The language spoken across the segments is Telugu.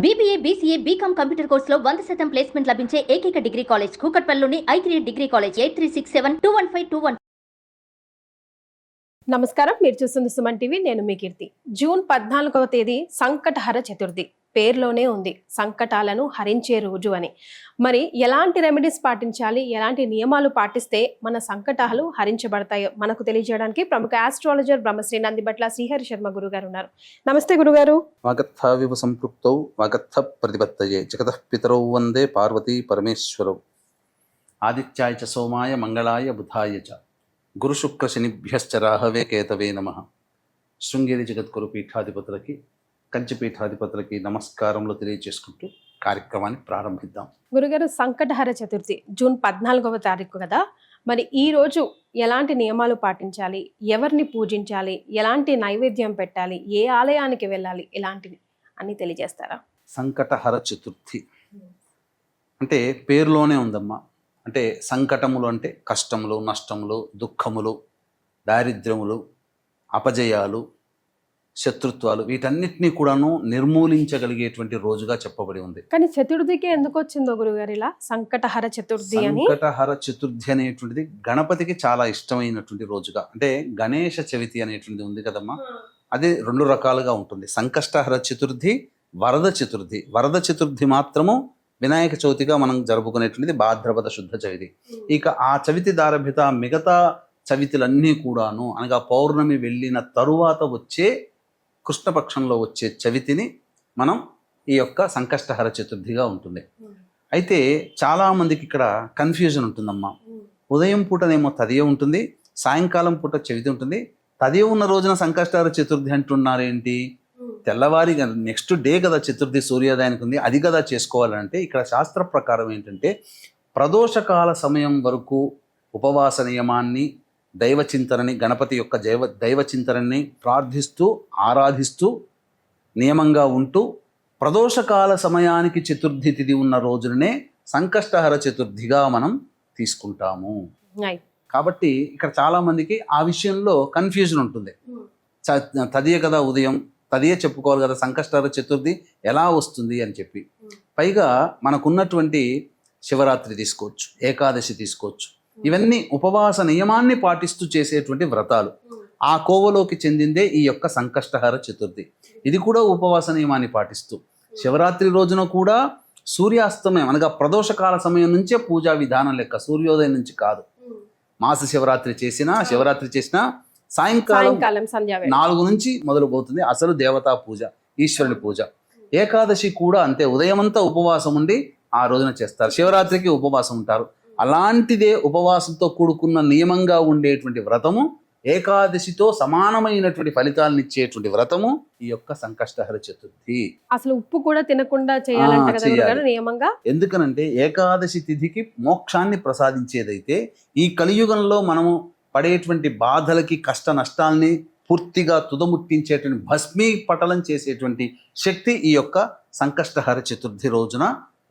BBA, BCA, BCom కంప్యూటర్ కోర్సులో 100% ప్లేస్మెంట్ లభించే ఏకైక డిగ్రీ కాలేజ్ కూకట్పల్లిలోని i3 డిగ్రీ కాలేజ్ 8367215215. నమస్కారం, మీరు చూస్తుంది సుమన్ టీవీ. నేను మీ కీర్తి. జూన్ 14వ తేదీ సంకటహర చతుర్థి. పేరులోనే ఉంది సంకటాలను హరించే రోజు అని. మరి ఎలాంటి రెమెడీస్ పాటించాలి, ఎలాంటి నియమాలు పాటిస్తే మన సంకటాలు హరించబడతాయో మనకు తెలియజేయడానికి ప్రముఖ ఆస్ట్రాలజర్ బ్రహ్మశ్రీ నందిబట్ల శ్రీహరి శర్మ గురుగారు ఉన్నారు. నమస్తే గురుగారు. వాగర్థావివ సంపృక్తౌ వాగర్థ ప్రతిపత్తయే జగతః పితరౌ వందే పార్వతీ పరమేశ్వరౌ. ఆదిత్యాయ చ సోమాయ మంగళాయ బుధాయ చ గురు శుక్ర శనిభ్యశ్చ రాహవే కేతవే నమః. శృంగేరి జగద్గురు పీఠాధిపతులకి, కంచి పీఠాధిపతులకి నమస్కారములు తెలియజేసుకుంటూ కార్యక్రమాన్ని ప్రారంభిద్దాం. గురుగారు, సంకటహర చతుర్థి జూన్ 14వ తారీఖు కదా. మరి ఈ రోజు ఎలాంటి నియమాలు పాటించాలి, ఎవరిని పూజించాలి, ఎలాంటి నైవేద్యం పెట్టాలి, ఏ ఆలయానికి వెళ్ళాలి, ఇలాంటివి అన్ని తెలియజేస్తారా? సంకటహర చతుర్థి అంటే పేరులోనే ఉందమ్మా. అంటే సంకటములు అంటే కష్టములు, నష్టములు, దుఃఖములు, దారిద్ర్యములు, అపజయాలు, శత్రుత్వాలు, వీటన్నిటినీ కూడాను నిర్మూలించగలిగేటువంటి రోజుగా చెప్పబడి ఉంది. కానీ చతుర్థికి ఎందుకు వచ్చిందో గురుగారు ఇలా సంకటహర చతుర్థి అని? సంకటహర చతుర్థి అనేటువంటిది గణపతికి చాలా ఇష్టమైనటువంటి రోజుగా, అంటే గణేష చవితి అనేటువంటిది ఉంది కదమ్మా. అది రెండు రకాలుగా ఉంటుంది. సంకష్టహర చతుర్థి, వరద చతుర్థి. వరద చతుర్థి మాత్రము వినాయక చవితిగా మనం జరుపుకునేటువంటిది భాద్రపద శుద్ధ చవితి. ఇక ఆ చవితి దారభిత మిగతా చవితులన్నీ కూడాను, అనగా పౌర్ణమి వెళ్ళిన తరువాత వచ్చే కృష్ణపక్షంలో వచ్చే చవితిని మనం ఈ యొక్క సంకష్టహర చతుర్థిగా ఉంటుంది. అయితే చాలామందికి ఇక్కడ కన్ఫ్యూజన్ ఉంటుందమ్మా. ఉదయం పూటనేమో తదియ ఉంటుంది, సాయంకాలం పూట చవితి ఉంటుంది. తదియ ఉన్న రోజున సంకష్టహర చతుర్థి అంటున్నారేంటి? తెల్లవారి నెక్స్ట్ డే కదా చతుర్థి, సూర్యోదయానికి ఉంది, అది కదా చేసుకోవాలంటే ఇక్కడ శాస్త్ర ప్రకారం ఏంటంటే ప్రదోషకాల సమయం వరకు ఉపవాస నియమాన్ని, దైవచింతనని, గణపతి యొక్క దైవచింతనని ప్రార్థిస్తూ ఆరాధిస్తూ నియమంగా ఉంటూ ప్రదోషకాల సమయానికి చతుర్థి తిథి ఉన్న రోజునే సంకష్టహర చతుర్థిగా మనం తీసుకుంటాము. కాబట్టి ఇక్కడ చాలామందికి ఆ విషయంలో కన్ఫ్యూజన్ ఉంటుంది. తదియ కదా ఉదయం, తదియే చెప్పుకోవాలి కదా, సంకష్టహర చతుర్థి ఎలా వస్తుంది అని చెప్పి. పైగా మనకున్నటువంటి శివరాత్రి తీసుకోవచ్చు, ఏకాదశి తీసుకోవచ్చు. ఇవన్నీ ఉపవాస నియమాన్ని పాటిస్తూ చేసేటువంటి వ్రతాలు. ఆ కోవలోకి చెందిందే ఈ యొక్క సంకష్టహర చతుర్థి. ఇది కూడా ఉపవాస నియమాన్ని పాటిస్తూ శివరాత్రి రోజున కూడా సూర్యాస్తమయం అనగా ప్రదోషకాల సమయం నుంచే పూజా విధానం లెక్క, సూర్యోదయం నుంచి కాదు. మాస శివరాత్రి చేసినా సాయంకాలం 4 నుంచి మొదలుపోతుంది అసలు దేవతా పూజ, ఈశ్వరుని పూజ. ఏకాదశి కూడా అంతే, ఉదయమంతా ఉపవాసం ఉండి ఆ రోజున చేస్తారు. శివరాత్రికి ఉపవాసం ఉంటారు. అలాంటిదే ఉపవాసంతో కూడుకున్న నియమంగా ఉండేటువంటి వ్రతము, ఏకాదశితో సమానమైనటువంటి ఫలితాలను ఇచ్చేటువంటి వ్రతము ఈ యొక్క సంకష్టహర చతుర్థి. అసలు ఉప్పు కూడా తినకుండా చేయాలి నియమంగా. ఎందుకనంటే ఏకాదశి తిథికి మోక్షాన్ని ప్రసాదించేదైతే, ఈ కలియుగంలో మనము పడేటువంటి బాధలకి, కష్ట నష్టాల్ని పూర్తిగా తుదముట్టించేటువంటి, భస్మీపటలం చేసేటువంటి శక్తి ఈ యొక్క సంకష్టహర చతుర్థి రోజున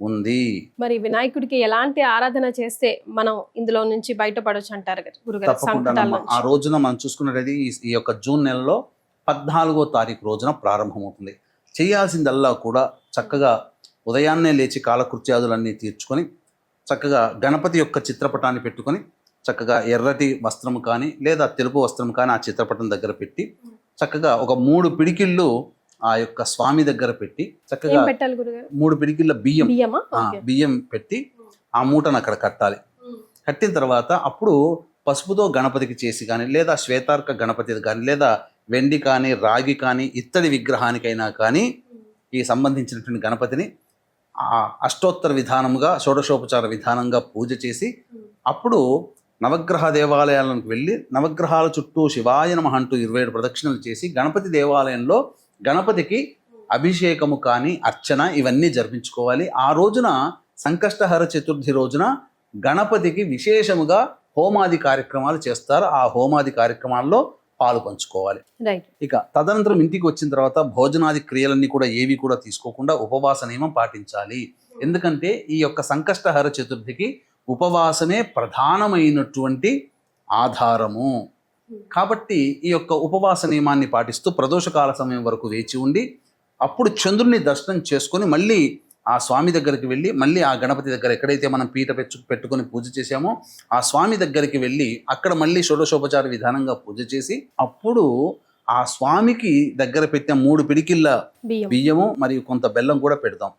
ఉంది. మరి వినాయకుడికి ఎలాంటి ఆరాధన చేస్తే మనం ఇందులో నుంచి బయటపడొచ్చు అంటారు గురుగారు? తప్పకుండా ఆ రోజున మనం చూసుకున్నది ఈ యొక్క జూన్ నెలలో 14వ తారీఖు రోజున ప్రారంభమవుతుంది. చేయాల్సిందల్లా కూడా చక్కగా ఉదయాన్నే లేచి కాలకృత్యాదులన్నీ తీర్చుకొని చక్కగా గణపతి యొక్క చిత్రపటాన్ని పెట్టుకొని చక్కగా ఎర్రటి వస్త్రము కానీ లేదా తెలుపు వస్త్రం కానీ ఆ చిత్రపటం దగ్గర పెట్టి చక్కగా ఒక 3 పిడికిళ్ళు ఆ యొక్క స్వామి దగ్గర పెట్టి చక్కగా 3 పిడికిళ్ళ బియ్యం పెట్టి ఆ మూటను అక్కడ కట్టాలి. కట్టిన తర్వాత అప్పుడు పసుపుతో గణపతికి చేసి కానీ, లేదా శ్వేతార్క గణపతి కానీ, లేదా వెండి కానీ, రాగి కానీ, ఇత్తడి విగ్రహానికైనా కానీ ఈ సంబంధించినటువంటి గణపతిని అష్టోత్తర విధానముగా, షోడశోపచార విధానంగా పూజ చేసి అప్పుడు నవగ్రహ దేవాలయాలకు వెళ్ళి నవగ్రహాల చుట్టూ శివాయ నమః అంటూ 27 ప్రదక్షిణలు చేసి గణపతి దేవాలయంలో గణపతికి అభిషేకము కానీ, అర్చన ఇవన్నీ జరిపించుకోవాలి. ఆ రోజున సంకష్టహర చతుర్థి రోజున గణపతికి విశేషముగా హోమాది కార్యక్రమాలు చేస్తారు. ఆ హోమాది కార్యక్రమాల్లో పాలు పంచుకోవాలి. ఇక తదనంతరం ఇంటికి వచ్చిన తర్వాత భోజనాది క్రియలన్నీ కూడా ఏవి కూడా తీసుకోకుండా ఉపవాస నియమం పాటించాలి. ఎందుకంటే ఈ యొక్క సంకష్టహర చతుర్థికి ఉపవాసమే ప్రధానమైనటువంటి ఆధారము. కాబట్టి ఈ యొక్క ఉపవాస నియమాన్ని పాటిస్తూ ప్రదోషకాల సమయం వరకు వేచి ఉండి అప్పుడు చంద్రుని దర్శనం చేసుకొని మళ్ళీ ఆ స్వామి దగ్గరికి వెళ్ళి మళ్ళీ ఆ గణపతి దగ్గర ఎక్కడైతే మనం పీట పెట్టుకొని పూజ చేసామో ఆ స్వామి దగ్గరికి వెళ్ళి అక్కడ మళ్ళీ షోడశోపచార విధానంగా పూజ చేసి అప్పుడు ఆ స్వామికి దగ్గర పెట్టిన 3 పిడికిళ్ళ బియ్యము మరియు కొంత బెల్లం కూడా పెడతాం.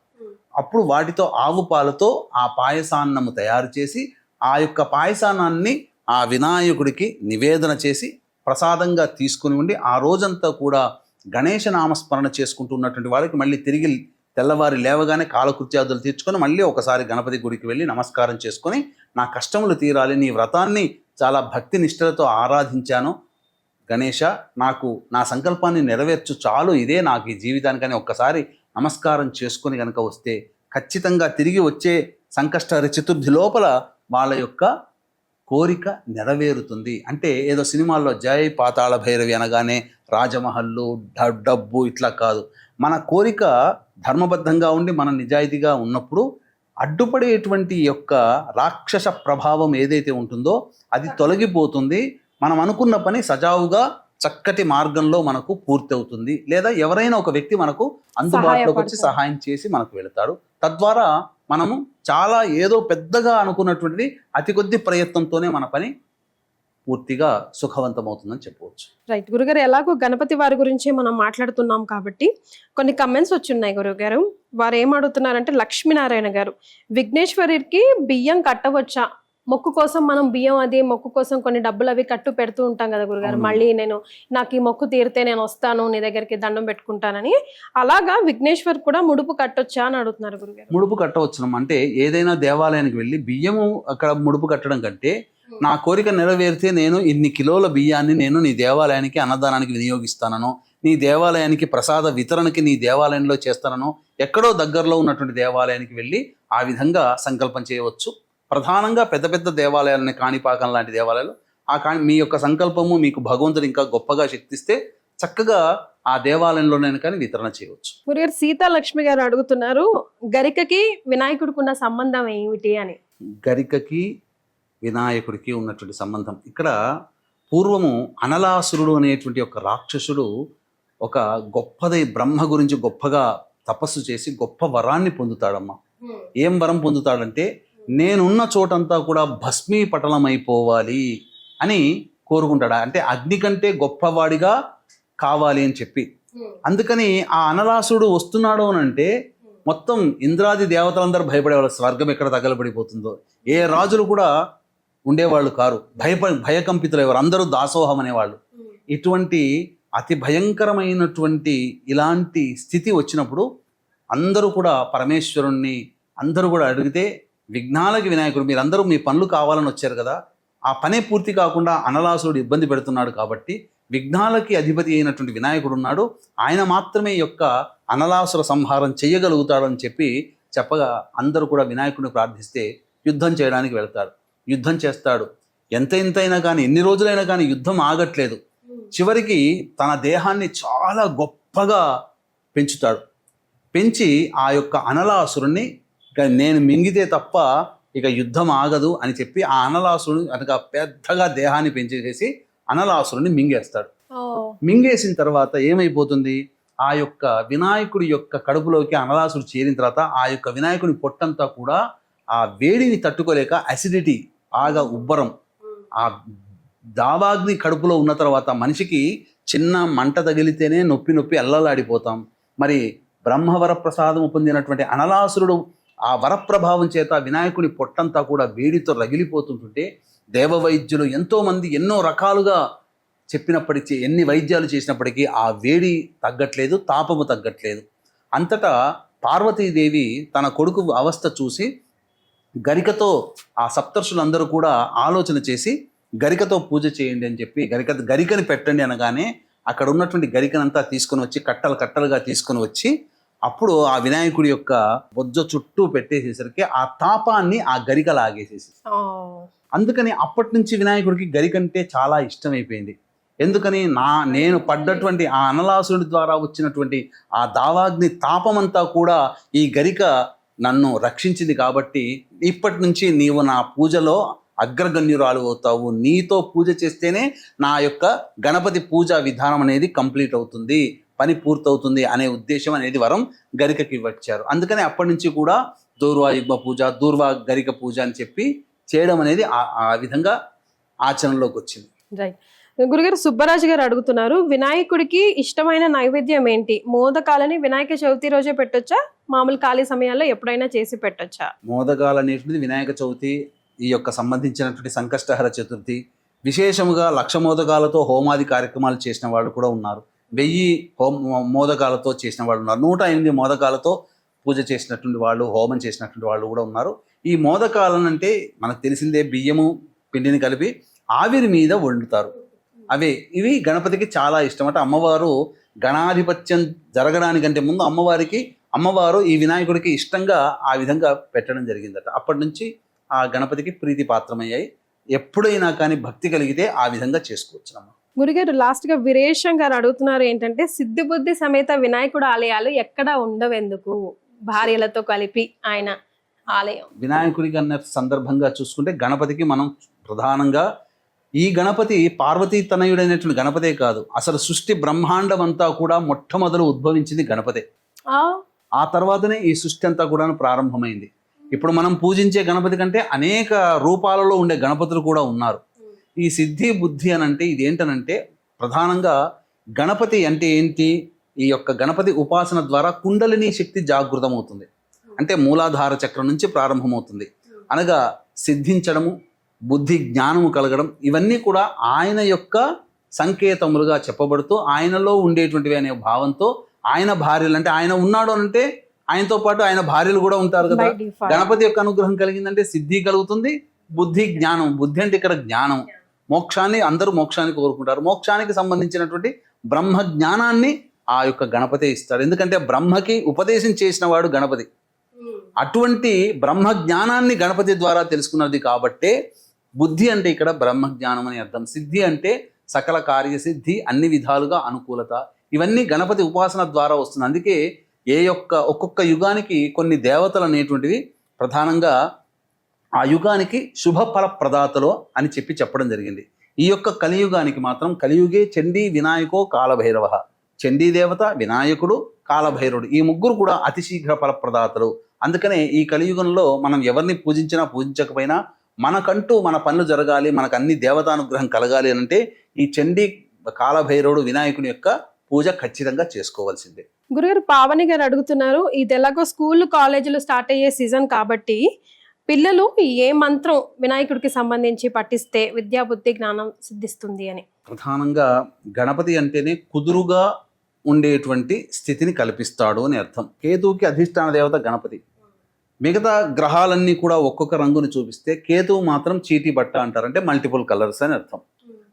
అప్పుడు వాటితో ఆవు పాలతో ఆ పాయసాన్నము తయారు చేసి ఆ యొక్క పాయసాన్నాన్ని ఆ వినాయకుడికి నివేదన చేసి ప్రసాదంగా తీసుకుని ఉండి ఆ రోజంతా కూడా గణేష నామస్మరణ చేసుకుంటున్నటువంటి వాళ్ళకి మళ్ళీ తిరిగి తెల్లవారి లేవగానే కాలకృత్యాదులు తీర్చుకొని మళ్ళీ ఒకసారి గణపతి గుడికి వెళ్ళి నమస్కారం చేసుకొని నా కష్టములు తీరాలి, నీ వ్రతాన్ని చాలా భక్తి నిష్ఠలతో ఆరాధించాను గణేష, నాకు నా సంకల్పాన్ని నెరవేర్చు చాలు, ఇదే నాకు ఈ జీవితానికని ఒక్కసారి నమస్కారం చేసుకొని కనుక వస్తే ఖచ్చితంగా తిరిగి వచ్చే సంకష్టహర చతుర్థి లోపల వాళ్ళ యొక్క కోరిక నెరవేరుతుంది. అంటే ఏదో సినిమాల్లో జై పాతాళ భైరవి అనగానే రాజమహల్లు డబ్బు ఇట్లా కాదు. మన కోరిక ధర్మబద్ధంగా ఉండి మన నిజాయితీగా ఉన్నప్పుడు అడ్డుపడేటువంటి యొక్క రాక్షస ప్రభావం ఏదైతే ఉంటుందో అది తొలగిపోతుంది. మనం అనుకున్న పని సజావుగా చక్కటి మార్గంలో మనకు పూర్తి అవుతుంది. లేదా ఎవరైనా ఒక వ్యక్తి మనకు అందుబాటులోకి వచ్చి సహాయం చేసి మనకు వెళతాడు. తద్వారా మనము చాలా ఏదో పెద్దగా అనుకున్నటువంటిది అతి కొద్ది ప్రయత్నంతోనే మన పని పూర్తిగా సుఖవంతమవుతుందని చెప్పవచ్చు. రైట్ గురుగారు, ఎలాగో గణపతి వారి గురించి మనం మాట్లాడుతున్నాం కాబట్టి కొన్ని కమెంట్స్ వచ్చున్నాయి గురుగారు. వారు ఏం అడుగుతున్నారంటే, లక్ష్మీనారాయణ గారు, విఘ్నేశ్వరికి బియ్యం కట్టవచ్చా? మొక్కు కోసం మనం బియ్యం అది మొక్కు కోసం కొన్ని డబ్బులు అవి కట్టు పెడుతూ ఉంటాం కదా గురుగారు, మళ్ళీ నాకు ఈ మొక్కు తీరితే నేను వస్తాను నీ దగ్గరికి దండం పెట్టుకుంటానని, అలాగా విఘ్నేశ్వర్ కూడా ముడుపు కట్టొచ్చా అని అడుగుతున్నారు గురుగారు. ముడుపు కట్టవచ్చు అంటే ఏదైనా దేవాలయానికి వెళ్ళి బియ్యము అక్కడ ముడుపు కట్టడం కంటే నా కోరిక నెరవేరితే నేను ఇన్ని కిలోల బియ్యాన్ని నేను నీ దేవాలయానికి అన్నదానానికి వినియోగిస్తానను, నీ దేవాలయానికి ప్రసాద వితరణకి నీ దేవాలయంలో చేస్తానను, ఎక్కడో దగ్గరలో ఉన్నటువంటి దేవాలయానికి వెళ్ళి ఆ విధంగా సంకల్పం చేయవచ్చు. ప్రధానంగా పెద్ద పెద్ద దేవాలయాలని, కాణిపాకం లాంటి దేవాలయాలు మీ యొక్క సంకల్పము మీకు భగవంతుడు ఇంకా గొప్పగా శక్తిస్తే చక్కగా ఆ దేవాలయంలోనైనా కానీ వితరణ చేయవచ్చు. గురుగారు, సీతాలక్ష్మి గారు అడుగుతున్నారు, గరికకి వినాయకుడికి ఉన్న సంబంధం ఏమిటి అని. గరికకి వినాయకుడికి ఉన్నటువంటి సంబంధం, ఇక్కడ పూర్వము అనలాసురుడు అనేటువంటి ఒక రాక్షసుడు ఒక గొప్పదై బ్రహ్మ గురించి గొప్పగా తపస్సు చేసి గొప్ప వరాన్ని పొందుతాడమ్మా. ఏం వరం పొందుతాడంటే, నేనున్న చోటంతా కూడా భస్మీపటలమైపోవాలి అని కోరుకుంటాడు. అంటే అగ్ని కంటే గొప్పవాడిగా కావాలి అని చెప్పి. అందుకని ఆ అనలాసుడు వస్తున్నాడు అని అంటే మొత్తం ఇంద్రాది దేవతలందరూ భయపడేవాళ్ళు, స్వర్గం ఎక్కడ తగలబడిపోతుందో. ఏ రాజులు కూడా ఉండేవాళ్ళు కారు, భయకంపితులు అయ్యేవారు, అందరూ దాసోహం అనేవాళ్ళు. ఇటువంటి అతి భయంకరమైనటువంటి ఇలాంటి స్థితి వచ్చినప్పుడు అందరూ కూడా పరమేశ్వరుణ్ణి అందరూ కూడా అడిగితే, విఘ్నాలకి వినాయకుడు, మీరందరూ మీ పనులు కావాలని వచ్చారు కదా, ఆ పనే పూర్తి కాకుండా అనలాసురుడు ఇబ్బంది పెడుతున్నాడు కాబట్టి విఘ్నాలకి అధిపతి అయినటువంటి వినాయకుడు ఉన్నాడు, ఆయన మాత్రమే యొక్క అనలాసుర సంహారం చేయగలుగుతాడని చెప్పగా అందరూ కూడా వినాయకుడిని ప్రార్థిస్తే యుద్ధం చేయడానికి వెళ్తాడు. యుద్ధం చేస్తాడు. ఎంతైనా కానీ, ఎన్ని రోజులైనా కానీ యుద్ధం ఆగట్లేదు. చివరికి తన దేహాన్ని చాలా గొప్పగా పెంచుతాడు. పెంచి ఆ యొక్క అనలాసురుణ్ణి నేను మింగితే తప్ప ఇక యుద్ధం ఆగదు అని చెప్పి ఆ అనలాసురుని అనగా పెద్దగా దేహాన్ని పెంచేసేసి అనలాసురుని మింగేస్తాడు. మింగేసిన తర్వాత ఏమైపోతుంది, ఆ యొక్క వినాయకుడి యొక్క కడుపులోకి అనలాసుడు చేరిన తర్వాత ఆ యొక్క వినాయకుడి పొట్టంతా కూడా ఆ వేడిని తట్టుకోలేక అసిడిటీ, బాగా ఉబ్బరం, ఆ దావాగ్ని కడుపులో ఉన్న తర్వాత మనిషికి చిన్న మంట తగిలితేనే నొప్పి అల్లలాడిపోతాం. మరి బ్రహ్మవర ప్రసాదము పొందినటువంటి అనలాసురుడు ఆ వరప్రభావం చేత వినాయకుడి పొట్టంతా కూడా వేడితో రగిలిపోతుంటుంటే దేవవైద్యులు ఎంతోమంది ఎన్నో రకాలుగా చెప్పినప్పటికీ, ఎన్ని వైద్యాలు చేసినప్పటికీ ఆ వేడి తగ్గట్లేదు, తాపము తగ్గట్లేదు. అంతటా పార్వతీదేవి తన కొడుకు అవస్థ చూసి గరికతో ఆ సప్తర్షులందరూ కూడా ఆలోచన చేసి గరికతో పూజ చేయండి అని చెప్పి గరికని పెట్టండి అనగానే అక్కడ ఉన్నటువంటి గరికనంతా తీసుకొని వచ్చి కట్టలుగా తీసుకొని వచ్చి అప్పుడు ఆ వినాయకుడి యొక్క బొజ్జ చుట్టూ పెట్టేసేసరికి ఆ తాపాన్ని ఆ గరిక లాగేసేసి, అందుకని అప్పటి నుంచి వినాయకుడికి గరికంటే చాలా ఇష్టమైపోయింది. ఎందుకని నేను పడ్డటువంటి ఆ అనలాసుడి ద్వారా వచ్చినటువంటి ఆ దావాగ్ని తాపమంతా కూడా ఈ గరిక నన్ను రక్షించింది కాబట్టి ఇప్పటి నుంచి నీవు నా పూజలో అగ్రగణ్యురాలు అవుతావు, నీతో పూజ చేస్తేనే నా యొక్క గణపతి పూజా విధానం అనేది కంప్లీట్ అవుతుంది, పని పూర్తవుతుంది అనే ఉద్దేశం అనేది వరం గరికకి ఇవ్వచ్చారు. అందుకని అప్పటి నుంచి కూడా దూర్వా యుగ్మ పూజ, దూర్వా గరిక పూజ అని చెప్పి చేయడం అనేది ఆ విధంగా ఆచరణలోకి వచ్చింది. రైట్. గురుగారు, సుబ్బరాజు గారు అడుగుతున్నారు, వినాయకుడికి ఇష్టమైన నైవేద్యం ఏంటి? మోదకాలని వినాయక చవితి రోజే పెట్టొచ్చా, మామూలు ఖాళీ సమయాల్లో ఎప్పుడైనా చేసి పెట్టొచ్చా? మోదకాలు అనేటువంటిది వినాయక చవితి ఈ యొక్క సంబంధించినటువంటి సంకష్టహర చతుర్థి, విశేషముగా 1,00,000 మోదకాలతో హోమాది కార్యక్రమాలు చేసిన వాళ్ళు కూడా ఉన్నారు. 1000 మోదకాలతో చేసిన వాళ్ళు ఉన్నారు. 108 మోదకాలతో పూజ చేసినటువంటి వాళ్ళు, హోమం చేసినటువంటి వాళ్ళు కూడా ఉన్నారు. ఈ మోదకాలనంటే మనకు తెలిసిందే, బియ్యము పిండిని కలిపి ఆవిరి మీద వండుతారు. ఇవి గణపతికి చాలా ఇష్టం. అంటే అమ్మవారు గణాధిపత్యం జరగడానికంటే ముందు అమ్మవారు ఈ వినాయకుడికి ఇష్టంగా ఆ విధంగా పెట్టడం జరిగిందట. అప్పటి నుంచి ఆ గణపతికి ప్రీతి పాత్రమయ్యాయి. ఎప్పుడైనా కానీ భక్తి కలిగితే ఆ విధంగా చేసుకోవచ్చు. గురుగారు, లాస్ట్ గా వీరేశం గారు అడుగుతున్నారు ఏంటంటే, సిద్ధిబుద్ధి సమేత వినాయకుడు ఆలయాలు ఎక్కడ ఉండవెందుకు, భార్యలతో కలిపి ఆయన ఆలయం? వినాయకుడికి అన్న సందర్భంగా చూసుకుంటే గణపతికి మనం ప్రధానంగా, ఈ గణపతి పార్వతీ తనయుడైనటువంటి గణపతే కాదు, అసలు సృష్టి బ్రహ్మాండం అంతా కూడా మొట్టమొదలు ఉద్భవించింది గణపతే. ఆ తర్వాతనే ఈ సృష్టి అంతా కూడా ప్రారంభమైంది. ఇప్పుడు మనం పూజించే గణపతి కంటే అనేక రూపాలలో ఉండే గణపతులు కూడా ఉన్నారు. ఈ సిద్ధి బుద్ధి అనంటే ఇదేంటనంటే, ప్రధానంగా గణపతి అంటే ఏంటి? ఈ యొక్క గణపతి ఉపాసన ద్వారా కుండలిని శక్తి జాగృతమవుతుంది. అంటే మూలాధార చక్రం నుంచి ప్రారంభమవుతుంది. అనగా సిద్ధించడము, బుద్ధి జ్ఞానము కలగడం, ఇవన్నీ కూడా ఆయన యొక్క సంకేతములుగా చెప్పబడుతూ, ఆయనలో ఉండేటువంటివి అనే భావంతో ఆయన భార్యలు, అంటే ఆయన ఉన్నాడు అంటే ఆయనతో పాటు ఆయన భార్యలు కూడా ఉంటారు కదా. గణపతి యొక్క అనుగ్రహం కలిగిందంటే సిద్ధి కలుగుతుంది, బుద్ధి జ్ఞానం. బుద్ధి అంటే ఇక్కడ జ్ఞానం, మోక్షాన్ని, అందరూ మోక్షాన్ని కోరుకుంటారు. మోక్షానికి సంబంధించినటువంటి బ్రహ్మ జ్ఞానాన్ని ఆ యొక్క గణపతి ఇస్తాడు. ఎందుకంటే బ్రహ్మకి ఉపదేశం చేసిన వాడు గణపతి. అటువంటి బ్రహ్మ జ్ఞానాన్ని గణపతి ద్వారా తెలుసుకున్నది కాబట్టే బుద్ధి అంటే ఇక్కడ బ్రహ్మ జ్ఞానం అని అర్థం. సిద్ధి అంటే సకల కార్యసిద్ధి, అన్ని విధాలుగా అనుకూలత, ఇవన్నీ గణపతి ఉపాసన ద్వారా వస్తుంది. అందుకే ఒక్కొక్క యుగానికి కొన్ని దేవతలు అనేటువంటివి ప్రధానంగా ఆ యుగానికి శుభఫల ప్రదాతలో అని చెప్పడం జరిగింది. ఈ యొక్క కలియుగానికి మాత్రం కలియుగే చండీ వినాయకో కాలభైరవ. చండీ దేవత, వినాయకుడు, కాలభైరవుడు, ఈ ముగ్గురు కూడా అతి శీఘ్ర ఫలప్రదాతలు. అందుకనే ఈ కలియుగంలో మనం ఎవరిని పూజించినా పూజించకపోయినా మనకంటూ మన పనులు జరగాలి, మనకు అన్ని దేవతానుగ్రహం కలగాలి అంటే ఈ చండీ, కాలభైరవుడు, వినాయకుని యొక్క పూజ ఖచ్చితంగా చేసుకోవాల్సిందే. గురుగారు, పావని గారు అడుగుతున్నారు, ఇది ఎలాగో స్కూల్ కాలేజీలు స్టార్ట్ అయ్యే సీజన్ కాబట్టి పిల్లలు ఏ మంత్రం వినాయకుడికి సంబంధించి పఠిస్తే విద్యా బుద్ధి జ్ఞానం సిద్ధిస్తుంది అని? ప్రధానంగా గణపతి అంటేనే కుదురుగా ఉండేటువంటి స్థితిని కల్పిస్తాడు అని అర్థం. కేతువుకి అధిష్టాన దేవత గణపతి. మిగతా గ్రహాలన్నీ కూడా ఒక్కొక్క రంగుని చూపిస్తే కేతువు మాత్రం చీటీ బట్ట అంటారు, అంటే మల్టిపుల్ కలర్స్ అని అర్థం.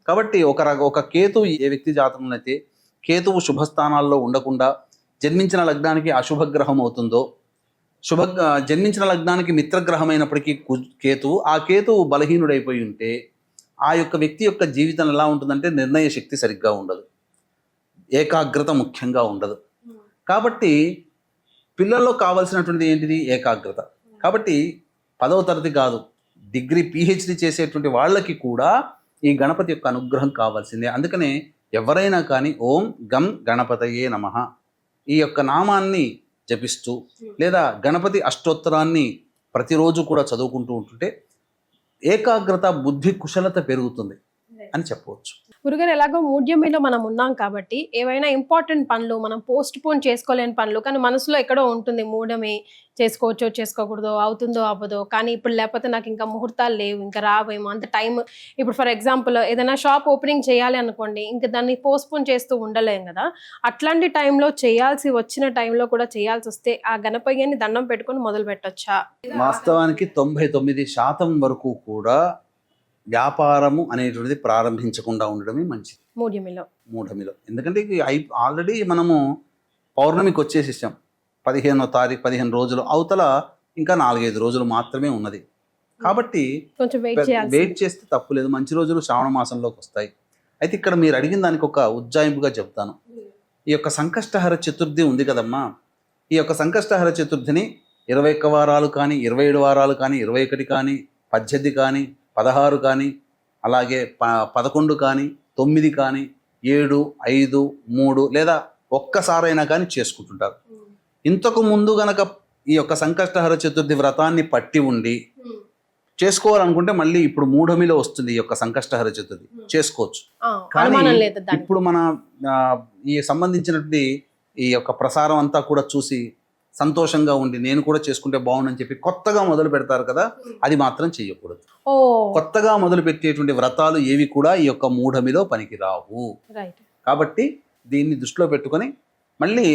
కాబట్టి ఒక కేతువు ఏ వ్యక్తి జాతకంలో అయితే కేతువు శుభస్థానాల్లో ఉండకుండా జన్మించిన లగ్నానికి అశుభగ్రహం అవుతుందో, జన్మించిన లగ్నానికి మిత్రగ్రహం అయినప్పటికీ కేతువు, ఆ కేతువు బలహీనుడైపోయి ఉంటే ఆ యొక్క వ్యక్తి యొక్క జీవితం ఎలా ఉంటుందంటే నిర్ణయ శక్తి సరిగ్గా ఉండదు, ఏకాగ్రత ముఖ్యంగా ఉండదు. కాబట్టి పిల్లల్లో కావాల్సినటువంటిది ఏంటిది? ఏకాగ్రత. కాబట్టి 10వ తరగతి కాదు, డిగ్రీ PhD చేసేటువంటి వాళ్ళకి కూడా ఈ గణపతి యొక్క అనుగ్రహం కావాల్సిందే. అందుకనే ఎవరైనా కానీ ఓం గం గణపతయే నమః ఈ యొక్క నామాన్ని జపిస్తూ లేదా గణపతి అష్టోత్తరాన్ని ప్రతిరోజు కూడా చదువుకుంటూ ఉంటుంటే ఏకాగ్రత, బుద్ధి కుశలత పెరుగుతుంది అని చెప్పవచ్చు. గురుగారు, ఎలాగో మూఢ్యమిలో మనం ఉన్నాం కాబట్టి ఏవైనా ఇంపార్టెంట్ పనులు మనం పోస్ట్ పోన్ చేసుకోలేని పనులు, కానీ మనసులో ఎక్కడో ఉంటుంది మూఢమే, చేసుకోవచ్చో చేసుకోకూడదో, అవుతుందో అవ్వదో, కానీ ఇప్పుడు లేకపోతే నాకు ఇంకా ముహూర్తాలు లేవు, ఇంకా రావేమో అంత టైం. ఇప్పుడు ఫర్ ఎగ్జాంపుల్ ఏదైనా షాప్ ఓపెనింగ్ చేయాలి అనుకోండి, ఇంకా దాన్ని పోస్ట్ పోన్ చేస్తూ ఉండలేం కదా. అట్లాంటి టైంలో వచ్చిన టైంలో కూడా చేయాల్సి వస్తే ఆ గణపయ్యని దండం పెట్టుకొని మొదలు పెట్టొచ్చా? వాస్తవానికి 99% వరకు కూడా వ్యాపారము అనేటువంటిది ప్రారంభించకుండా ఉండడమే మంచిది మూఢమిలో. ఎందుకంటే ఆల్రెడీ మనము పౌర్ణమికి వచ్చేసేసాం. 15వ తారీఖు, 15 రోజులు అవతల ఇంకా 4-5 రోజులు మాత్రమే ఉన్నది. కాబట్టి కొంచెం వెయిట్ చేస్తే తప్పు లేదు. మంచి రోజులు శ్రావణ మాసంలోకి వస్తాయి. అయితే ఇక్కడ మీరు అడిగిన దానికి ఒక ఉజ్జాయింపుగా చెప్తాను. ఈ యొక్క సంకష్టహర చతుర్థి ఉంది కదమ్మా, ఈ యొక్క సంకష్టహర చతుర్థిని 21 వారాలు కానీ, 27 వారాలు కానీ, 21 కానీ, 18 కానీ, 16 కానీ, అలాగే 11 కానీ, 9 కానీ, 7, 5, 3 లేదా ఒక్కసారైనా కానీ చేసుకుంటుంటారు. ఇంతకు ముందు గనక ఈ యొక్క సంకష్టహర చతుర్థి వ్రతాన్ని పట్టి ఉండి చేసుకోవాలనుకుంటే మళ్ళీ ఇప్పుడు మూఢమిలో వస్తుంది ఈ యొక్క సంకష్టహర చతుర్థి, చేసుకోవచ్చు. కానీ అనుమానం లేదు దానికి. ఇప్పుడు మన ఈ సంబంధించినటువంటి ఈ యొక్క ప్రసారం అంతా కూడా చూసి సంతోషంగా ఉండి నేను కూడా చేసుకుంటే బాగుండని చెప్పి కొత్తగా మొదలు పెడతారు కదా, అది మాత్రం చెయ్యకూడదు. ఓ కొత్తగా మొదలు పెట్టేటువంటి వ్రతాలు ఏవి కూడా ఈ యొక్క మూఢమిలో పనికిరావు. రైట్. కాబట్టి దీన్ని దృష్టిలో పెట్టుకొని మళ్ళీ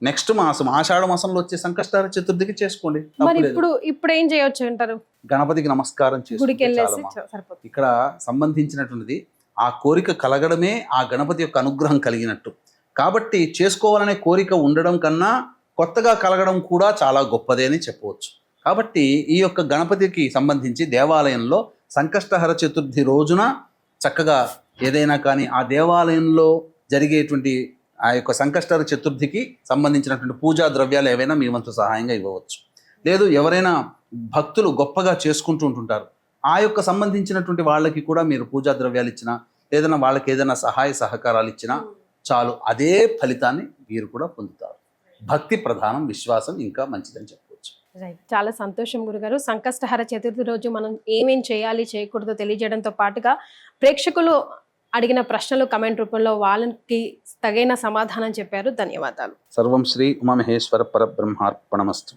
నెక్స్ట్ మాసం ఆషాఢ మాసంలో వచ్చే సంకష్టహర చతుర్థికి చేసుకోండి, మరి తప్పులేదు. ఇప్పుడు ఏం చేయొచ్చు అంటారు? గణపతికి నమస్కారం గుడికి చేసుకుంటే వెళ్ళేసి చాలమ్మా. సరిపోతుంది. ఇక్కడ సంబంధించినటువంటిది ఆ కోరిక కలగడమే ఆ గణపతి యొక్క అనుగ్రహం కలిగినట్టు. కాబట్టి చేసుకోవాలనే కోరిక ఉండడం కన్నా కొత్తగా కలగడం కూడా చాలా గొప్పదే అని చెప్పవచ్చు. కాబట్టి ఈ యొక్క గణపతికి సంబంధించి దేవాలయంలో సంకష్టహర చతుర్థి రోజున చక్కగా ఏదైనా కానీ ఆ దేవాలయంలో జరిగేటువంటి ఆ యొక్క సంకష్టహర చతుర్థికి సంబంధించినటువంటి పూజా ద్రవ్యాలు ఏవైనా మీ వంతు సహాయంగా ఇవ్వవచ్చు. లేదు ఎవరైనా భక్తులు గొప్పగా చేసుకుంటూ ఉంటుంటారు, ఆ యొక్క సంబంధించినటువంటి వాళ్ళకి కూడా మీరు పూజా ద్రవ్యాలు ఇచ్చినా ఏదైనా వాళ్ళకి ఏదైనా సహాయ సహకారాలు ఇచ్చినా చాలు, అదే ఫలితాన్ని మీరు కూడా పొందుతారు. భక్తి ప్రధానం, విశ్వాసం ఇంకా మంచిదని చెప్పవచ్చు. రైట్. చాలా సంతోషం గురుగారు. సంకష్టహర చతుర్థి రోజు మనం ఏమేం చేయాలి చేయకూడదో తెలియజేయడంతో పాటుగా ప్రేక్షకులు అడిగిన ప్రశ్నలు కమెంట్ రూపంలో వాళ్ళకి తగిన సమాధానం చెప్పారు. ధన్యవాదాలు. సర్వం శ్రీ ఉమామహేశ్వర పరబ్రహ్మార్పణమస్తు.